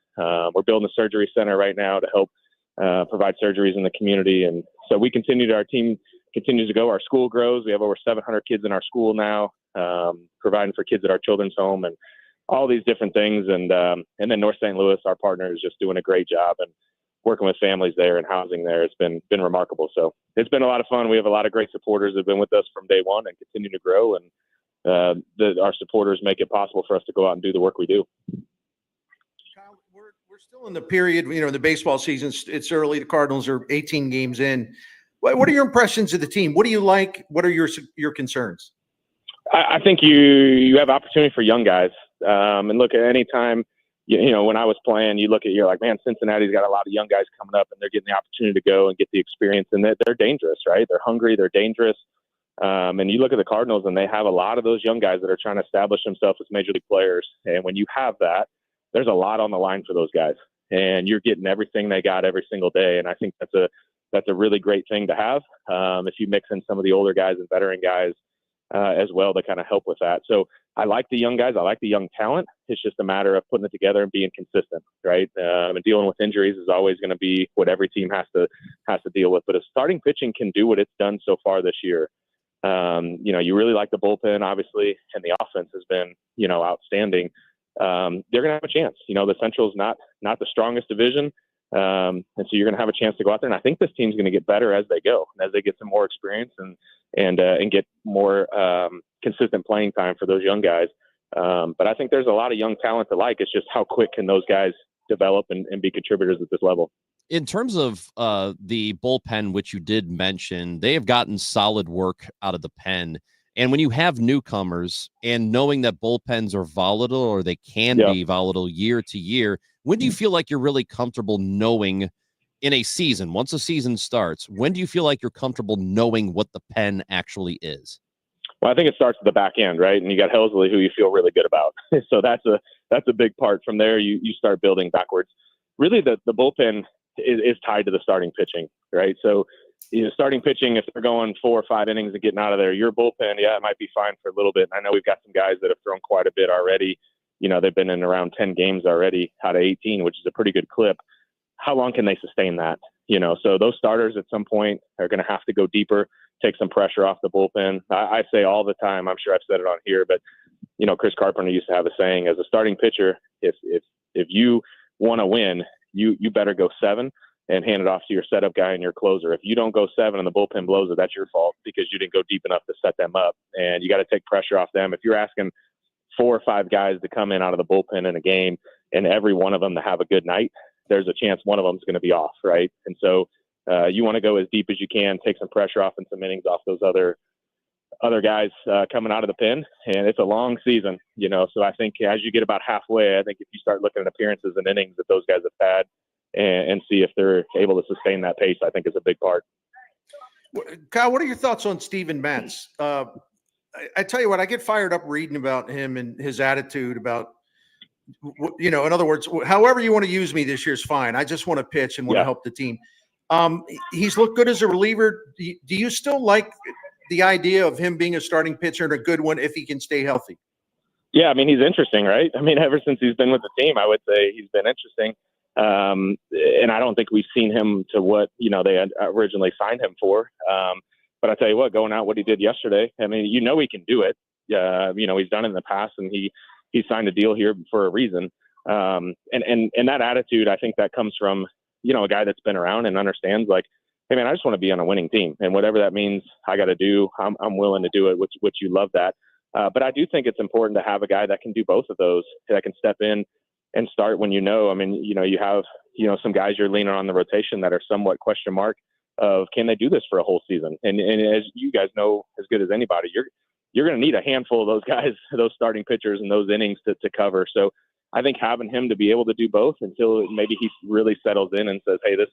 [SPEAKER 4] We're building a surgery center right now to help provide surgeries in the community. And so our team continues to go. Our school grows. We have over 700 kids in our school now, providing for kids at our children's home and all these different things. And then North St. Louis, our partner, is just doing a great job and working with families there and housing there. It's been remarkable. So it's been a lot of fun. We have a lot of great supporters that have been with us from day one and continue to grow. And our supporters make it possible for us to go out and do the work we do.
[SPEAKER 19] We're still in the period, the baseball season. It's early. The Cardinals are 18 games in. What are your impressions of the team? What do you like? What are your concerns?
[SPEAKER 4] I think you have opportunity for young guys. And look, at any time, when I was playing, you're like, man, Cincinnati's got a lot of young guys coming up, and they're getting the opportunity to go and get the experience. And they're dangerous, right? They're hungry. They're dangerous. And you look at the Cardinals, and they have a lot of those young guys that are trying to establish themselves as major league players. And when you have that, there's a lot on the line for those guys, and you're getting everything they got every single day. And I think that's a really great thing to have. If you mix in some of the older guys and veteran guys as well to kind of help with that. So I like the young guys. I like the young talent. It's just a matter of putting it together and being consistent, right? And dealing with injuries is always going to be what every team has to deal with. But if starting pitching can do what it's done so far this year, you really like the bullpen, obviously, and the offense has been, outstanding. They're going to have a chance. The Central's not the strongest division. And so you're going to have a chance to go out there. And I think this team's going to get better as they go, as they get some more experience and get more consistent playing time for those young guys. But I think there's a lot of young talent to like. It's just how quick can those guys develop and be contributors at this level.
[SPEAKER 11] In terms of the bullpen, which you did mention, they have gotten solid work out of the pen. And when you have newcomers and knowing that bullpens are volatile, or they can be volatile year to year, when do you feel like you're really comfortable knowing in a season, once a season starts, when do you feel like you're comfortable knowing what the pen actually is?
[SPEAKER 4] Well, I think it starts at the back end, right? And you got Helsley, who you feel really good about. So that's that's a big part. From there, you start building backwards. Really, the bullpen is tied to the starting pitching, right? So, starting pitching, if they're going 4 or 5 innings and getting out of there, your bullpen, it might be fine for a little bit. And I know we've got some guys that have thrown quite a bit already. They've been in around 10 games already out of 18, which is a pretty good clip. How long can they sustain that? So those starters at some point are going to have to go deeper, take some pressure off the bullpen. I say all the time, I'm sure I've said it on here, but Chris Carpenter used to have a saying, as a starting pitcher, if you want to win, you better go 7 and hand it off to your setup guy and your closer. If you don't go 7 and the bullpen blows it, that's your fault because you didn't go deep enough to set them up. And you got to take pressure off them. If you're asking 4 or 5 guys to come in out of the bullpen in a game and every one of them to have a good night, there's a chance one of them is going to be off, right? And so you want to go as deep as you can, take some pressure off and some innings off those other guys coming out of the pen. And it's a long season, so I think as you get about halfway, I think if you start looking at appearances and innings that those guys have had and see if they're able to sustain that pace, I think is a big part.
[SPEAKER 19] Kyle, what are your thoughts on Steven Matz? I tell you what, I get fired up reading about him and his attitude about, in other words, however you want to use me this year is fine. I just want to pitch and want to help the team. He's looked good as a reliever. Do you still like the idea of him being a starting pitcher and a good one if he can stay healthy?
[SPEAKER 4] Yeah, he's interesting, right? Ever since he's been with the team, I would say he's been interesting. And I don't think we've seen him to what, they had originally signed him for. But I tell you what, going out what he did yesterday, he can do it. He's done it in the past, and he signed a deal here for a reason. And that attitude, I think that comes from, a guy that's been around and understands, like, hey man, I just want to be on a winning team, and whatever that means, I got to do. I'm willing to do it, which you love that. But I do think it's important to have a guy that can do both of those, that can step in and start when you have some guys you're leaning on the rotation that are somewhat question mark of can they do this for a whole season? And as you guys know as good as anybody, you're going to need a handful of those guys, those starting pitchers and those innings to cover. So I think having him to be able to do both until maybe he really settles in and says, hey, this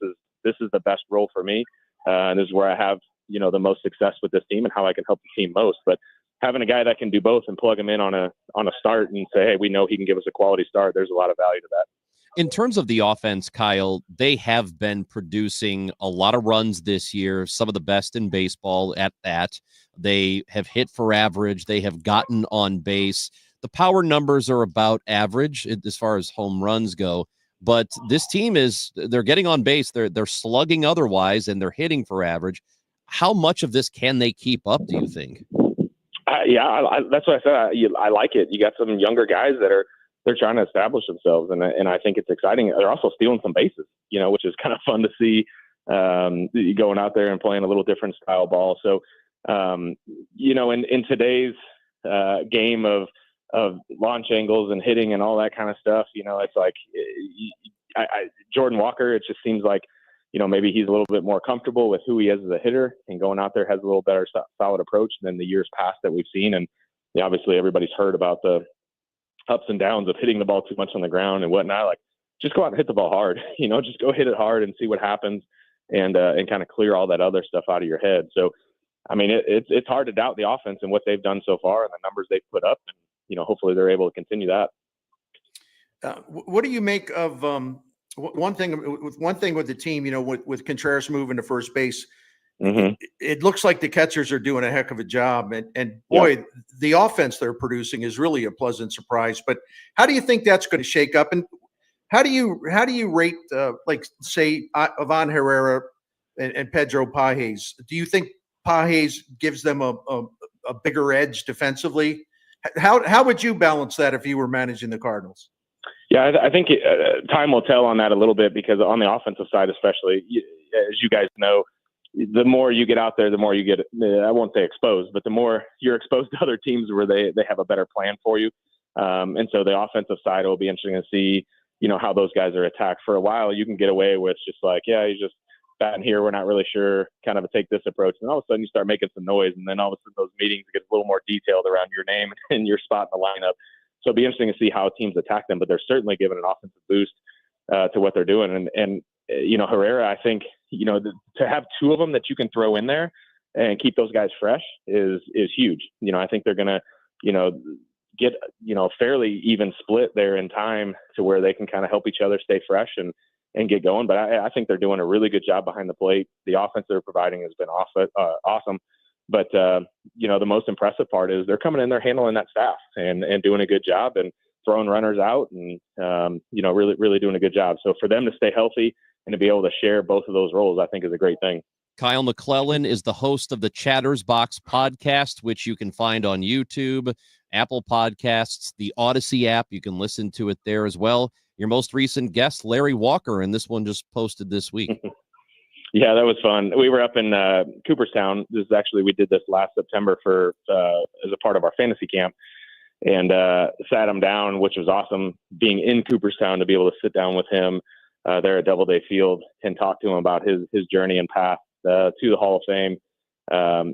[SPEAKER 4] is the best role for me. And this is where I have, the most success with this team and how I can help the team most. But having a guy that can do both and plug him in on a start and say, hey, we know he can give us a quality start, there's a lot of value to that.
[SPEAKER 11] In terms of the offense, Kyle, they have been producing a lot of runs this year, some of the best in baseball at that. They have hit for average. They have gotten on base. The power numbers are about average as far as home runs go. But this team they're getting on base. They're slugging otherwise, and they're hitting for average. How much of this can they keep up, do you think?
[SPEAKER 4] That's what I said. I like it. You got some younger guys that they're trying to establish themselves, and I think it's exciting. They're also stealing some bases, which is kind of fun to see. Going out there and playing a little different style ball. So, in today's game of launch angles and hitting and all that kind of stuff, it's like Jordan Walker. It just seems like maybe he's a little bit more comfortable with who he is as a hitter, and going out there has a little better solid approach than the years past that we've seen. And obviously everybody's heard about the ups and downs of hitting the ball too much on the ground and whatnot. Like, just go out and hit the ball hard, just go hit it hard and see what happens, and kind of clear all that other stuff out of your head. So, it's hard to doubt the offense and what they've done so far and the numbers they've put up. And, hopefully they're able to continue that.
[SPEAKER 19] What do you make of one thing with the team, with Contreras moving to first base?
[SPEAKER 4] Mm-hmm.
[SPEAKER 19] It looks like the catchers are doing a heck of a job, and boy, the offense they're producing is really a pleasant surprise. But how do you think that's going to shake up? And how do you rate, like, say, Ivan Herrera and Pedro Pages? Do you think Pages gives them a bigger edge defensively? How would you balance that if you were managing the Cardinals?
[SPEAKER 4] Yeah, I think time will tell on that a little bit, because on the offensive side, especially, as you guys know, the more you get out there, the more you get, I won't say exposed, but the more you're exposed to other teams where they have a better plan for you. And so the offensive side will be interesting to see, how those guys are attacked. For a while, you can get away with just like, yeah, he's just batting here, we're not really sure, kind of take this approach. And all of a sudden you start making some noise. And then all of a sudden those meetings get a little more detailed around your name and your spot in the lineup. So it'll be interesting to see how teams attack them, but they're certainly giving an offensive boost to what they're doing. And Herrera, I think, to have two of them that you can throw in there and keep those guys fresh is huge. I think they're going to, get, fairly even split there in time to where they can kind of help each other stay fresh and get going. But I think they're doing a really good job behind the plate. The offense they're providing has been awesome. But, the most impressive part is they're coming in there handling that staff and doing a good job and throwing runners out and, really, really doing a good job. So for them to stay healthy and to be able to share both of those roles, I think is a great thing.
[SPEAKER 11] Kyle McClellan is the host of the Chatters Box podcast, which you can find on YouTube, Apple Podcasts, the Odyssey app. You can listen to it there as well. Your most recent guest, Larry Walker, and this one just posted this week.
[SPEAKER 4] Yeah, that was fun. We were up in Cooperstown. We did this last September as a part of our fantasy camp, and sat him down, which was awesome. Being in Cooperstown to be able to sit down with him there at Doubleday Field and talk to him about his journey and path to the Hall of Fame.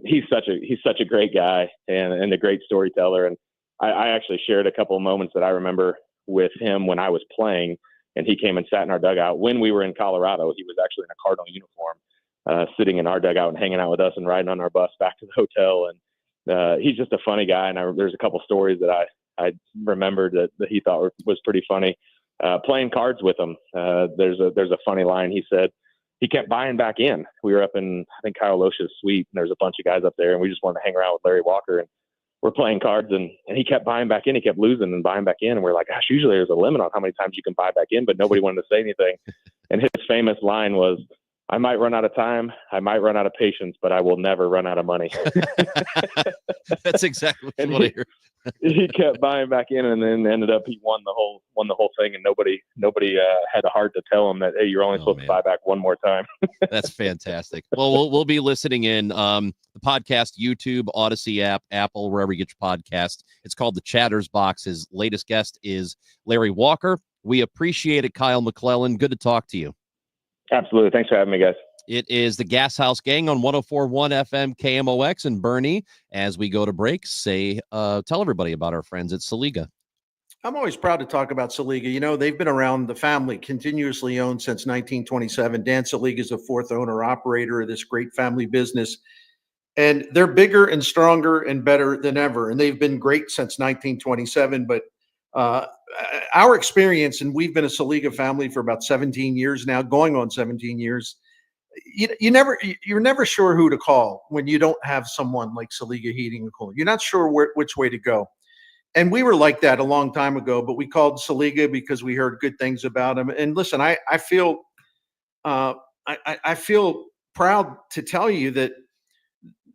[SPEAKER 4] He's such a great guy and a great storyteller. And I actually shared a couple of moments that I remember with him when I was playing, and he came and sat in our dugout when we were in Colorado. He was actually in a Cardinal uniform, sitting in our dugout and hanging out with us and riding on our bus back to the hotel. And he's just a funny guy. And there's a couple stories that I remembered that he thought was pretty funny. Playing cards with him. There's a funny line. He said he kept buying back in. We were up in, I think, Kyle Loesch's suite, and there's a bunch of guys up there, and we just wanted to hang around with Larry Walker, and we're playing cards, and he kept buying back in. He kept losing and buying back in, and we're like, gosh, usually there's a limit on how many times you can buy back in, but nobody wanted to say anything. And his famous line was, I might run out of time, I might run out of patience, but I will never run out of money.
[SPEAKER 11] That's exactly
[SPEAKER 4] and
[SPEAKER 11] what I heard.
[SPEAKER 4] He kept buying back in, and then ended up he won the whole thing, and nobody had a heart to tell him that, hey, you're only supposed to buy back one more time.
[SPEAKER 11] That's fantastic. Well, we'll be listening in the podcast, YouTube, Odyssey app, Apple, wherever you get your podcast. It's called the Chatters Box. His latest guest is Larry Walker. We appreciate it, Kyle McClellan. Good to talk to you.
[SPEAKER 4] Absolutely. Thanks for having me, guys.
[SPEAKER 11] It is the Gashouse Gang on 104.1 FM KMOX. And Bernie, as we go to break, tell everybody about our friends at Saliga.
[SPEAKER 19] I'm always proud to talk about Saliga. They've been around the family, continuously owned since 1927. Dan Saliga is the fourth owner operator of this great family business. And they're bigger and stronger and better than ever. And they've been great since 1927. But our experience, and we've been a Saliga family for about 17 years now, going on 17 years. You're never sure who to call when you don't have someone like Saliga Heating and Cooling. You're not sure which way to go. And we were like that a long time ago, but we called Saliga because we heard good things about them. And listen, I feel proud to tell you that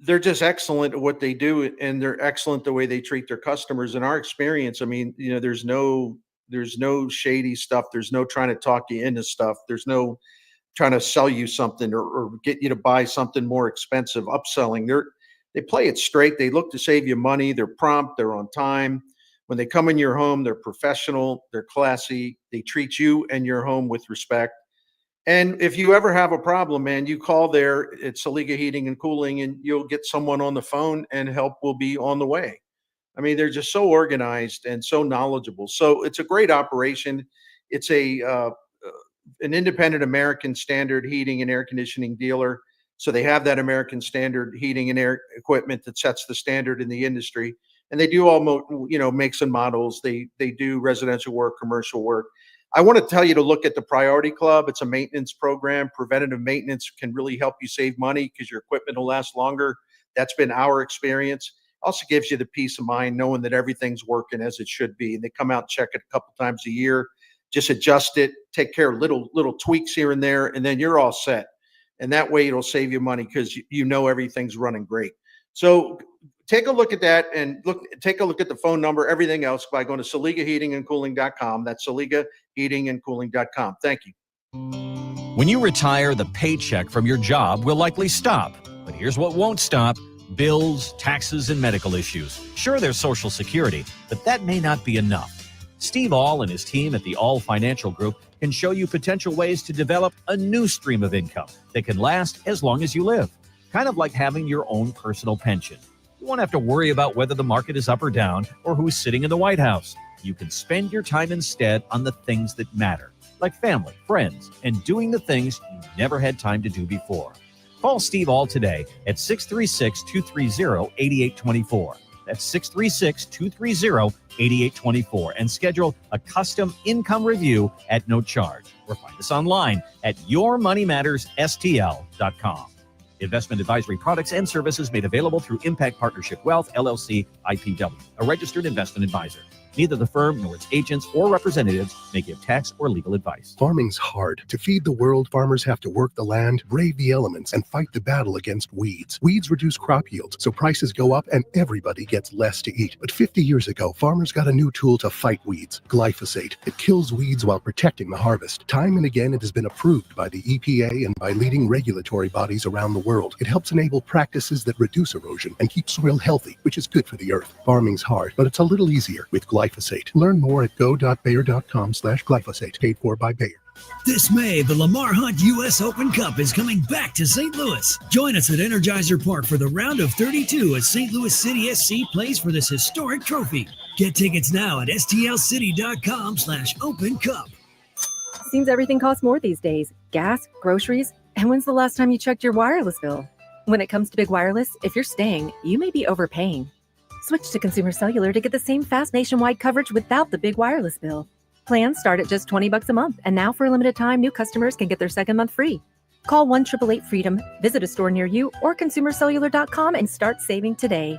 [SPEAKER 19] they're just excellent at what they do, and they're excellent the way they treat their customers. In our experience, I mean, there's no shady stuff. There's no trying to talk you into stuff. There's no trying to sell you something or get you to buy something more expensive, upselling. They play it straight. They look to save you money. They're prompt. They're on time. When they come in your home, they're professional. They're classy. They treat you and your home with respect. And if you ever have a problem, man, you call there at Saliga Heating and Cooling, and you'll get someone on the phone, and help will be on the way. I mean, they're just so organized and so knowledgeable. So it's a great operation. It's an independent American standard heating and air conditioning dealer. So they have that American standard heating and air equipment that sets the standard in the industry. And they do all, makes and models. They do residential work, commercial work. I want to tell you to look at the Priority Club. It's a maintenance program. Preventative maintenance can really help you save money because your equipment will last longer. That's been our experience. Also gives you the peace of mind knowing that everything's working as it should be. And they come out and check it a couple times a year. Just adjust it, take care of little tweaks here and there, and then you're all set. And that way it'll save you money because everything's running great. So take a look at that, and take a look at the phone number, everything else, by going to SaligaHeatingandCooling.com. That's SaligaHeatingandCooling.com. Thank you.
[SPEAKER 2] When you retire, the paycheck from your job will likely stop. But here's what won't stop: bills, taxes, and medical issues. Sure, there's Social Security, but that may not be enough. Steve All and his team at the All Financial Group can show you potential ways to develop a new stream of income that can last as long as you live. Kind of like having your own personal pension. You won't have to worry about whether the market is up or down or who's sitting in the White House. You can spend your time instead on the things that matter, like family, friends, and doing the things you never had time to do before. Call Steve All today at 636-230-8824. That's 636-230-8824. And schedule a custom income review at no charge. Or find us online at yourmoneymattersstl.com. Investment advisory products and services made available through Impact Partnership Wealth, LLC, IPW, a registered investment advisor. Neither the firm nor its agents or representatives may give tax or legal advice.
[SPEAKER 5] Farming's hard. To feed the world, farmers have to work the land, brave the elements, and fight the battle against weeds. Weeds reduce crop yields, so prices go up and everybody gets less to eat. But 50 years ago, farmers got a new tool to fight weeds, glyphosate. It kills weeds while protecting the harvest. Time and again, it has been approved by the EPA and by leading regulatory bodies around the world. It helps enable practices that reduce erosion and keep soil healthy, which is good for the earth. Farming's hard, but it's a little easier with glyphosate. Learn more at go.bayer.com/glyphosate. Paid for by Bayer.
[SPEAKER 6] This May, the Lamar Hunt U.S. Open Cup is coming back to St. Louis. Join us at Energizer Park for the round of 32 as St. Louis City SC plays for this historic trophy. Get tickets now at stlcity.com/Open Cup.
[SPEAKER 7] Seems everything costs more these days. Gas, groceries, and when's the last time you checked your wireless bill? When it comes to big wireless, if you're staying, you may be overpaying. Switch to Consumer Cellular to get the same fast nationwide coverage without the big wireless bill. Plans start at just $20 a month, and now for a limited time, new customers can get their second month free. Call 1-888-FREEDOM, visit a store near you, or consumercellular.com and start saving today.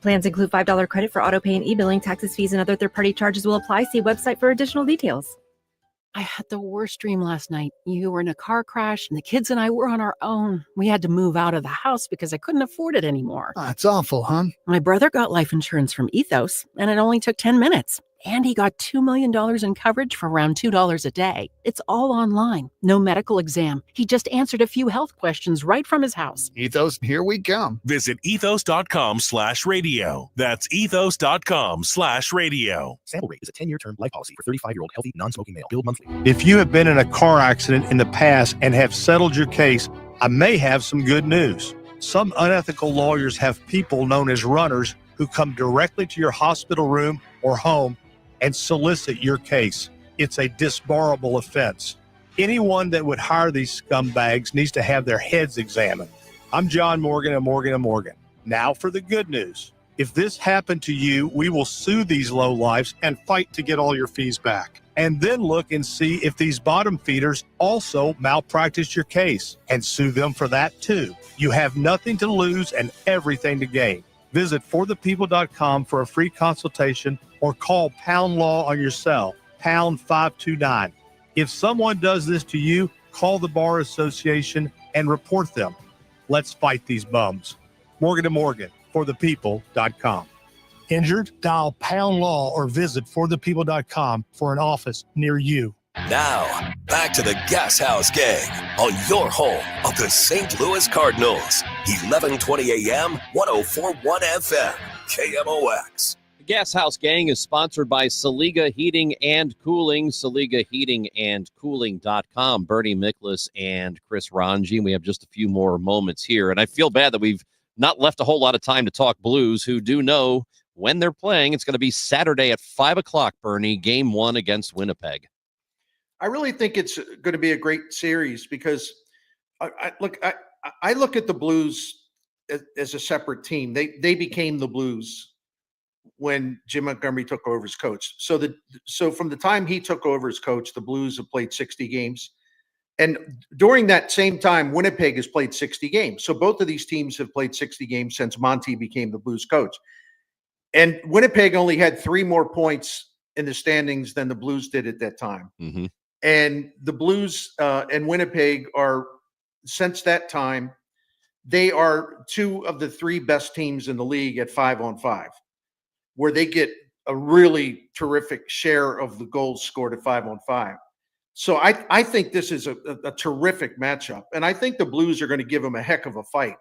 [SPEAKER 7] Plans include $5 credit for autopay and e-billing. Taxes, fees, and other third-party charges will apply. See website for additional details.
[SPEAKER 8] I had the worst dream last night. You were in a car crash, and the kids and I were on our own. We had to move out of the house because I couldn't afford it anymore.
[SPEAKER 25] It's awful, huh?
[SPEAKER 8] My brother got life insurance from Ethos, and it only took 10 minutes. And he got $2 million in coverage for around $2 a day. It's all online. No medical exam. He just answered a few health questions right from his house.
[SPEAKER 25] Ethos, here we come.
[SPEAKER 26] Visit ethos.com/radio. That's ethos.com/radio.
[SPEAKER 22] Sample rate is a 10-year term life policy for 35-year-old healthy, non-smoking male. Billed monthly.
[SPEAKER 27] If you have been in a car accident in the past and have settled your case, I may have some good news. Some unethical lawyers have people known as runners who come directly to your hospital room or home and solicit your case. It's a disbarable offense. Anyone that would hire these scumbags needs to have their heads examined. I'm John Morgan of Morgan & Morgan. Now for the good news. If this happened to you, we will sue these lowlifes and fight to get all your fees back. And then look and see if these bottom feeders also malpracticed your case and sue them for that too. You have nothing to lose and everything to gain. Visit forthepeople.com for a free consultation or call Pound Law on your cell, pound 529. If someone does this to you, call the Bar Association and report them. Let's fight these bums. Morgan & Morgan, forthepeople.com. Injured? Dial Pound Law or visit forthepeople.com for an office near you.
[SPEAKER 9] Now, back to the Gashouse Gang on your home of the St. Louis Cardinals. 1120 AM, 104.1 FM, KMOX.
[SPEAKER 11] The Gashouse Gang is sponsored by Saliga Heating and Cooling, SaligaHeatingandCooling.com. Bernie Miklas and Chris Ranji. We have just a few more moments here, and I feel bad that we've not left a whole lot of time to talk Blues, who do know when they're playing. It's going to be Saturday at 5 o'clock, Bernie, game 1 against Winnipeg.
[SPEAKER 19] I really think it's going to be a great series because I look at the Blues as a separate team. They became the Blues when Jim Montgomery took over as coach. So from the time he took over as coach, the Blues have played 60 games. And during that same time, Winnipeg has played 60 games. So both of these teams have played 60 games since Monty became the Blues coach. And Winnipeg only had 3 more points in the standings than the Blues did at that time.
[SPEAKER 11] Mm-hmm.
[SPEAKER 19] And the Blues and Winnipeg are, since that time, they are 2 of the 3 best teams in the league at 5-on-5, where they get a really terrific share of the goals scored at 5-on-5. So I think this is a terrific matchup. And I think the Blues are going to give them a heck of a fight.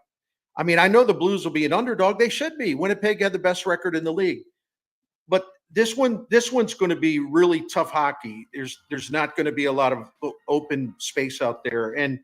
[SPEAKER 19] I mean, I know the Blues will be an underdog. They should be. Winnipeg had the best record in the league. But this one's going to be really tough hockey. There's not going to be a lot of open space out there. And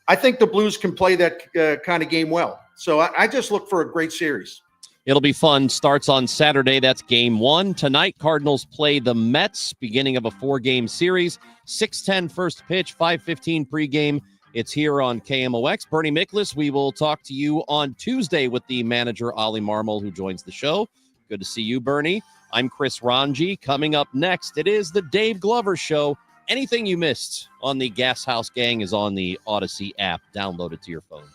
[SPEAKER 19] I think the Blues can play that kind of game well. So I just look for a great series.
[SPEAKER 11] It'll be fun. Starts on Saturday. That's game 1. Tonight, Cardinals play the Mets, beginning of a 4-game series. 6:10 first pitch, 5:15 pregame. It's here on KMOX. Bernie Miklas, we will talk to you on Tuesday with the manager, Ollie Marmol, who joins the show. Good to see you, Bernie. I'm Chris Ranji. Coming up next, it is the Dave Glover Show. Anything you missed on the Gashouse Gang is on the Odyssey app. Download it to your phone.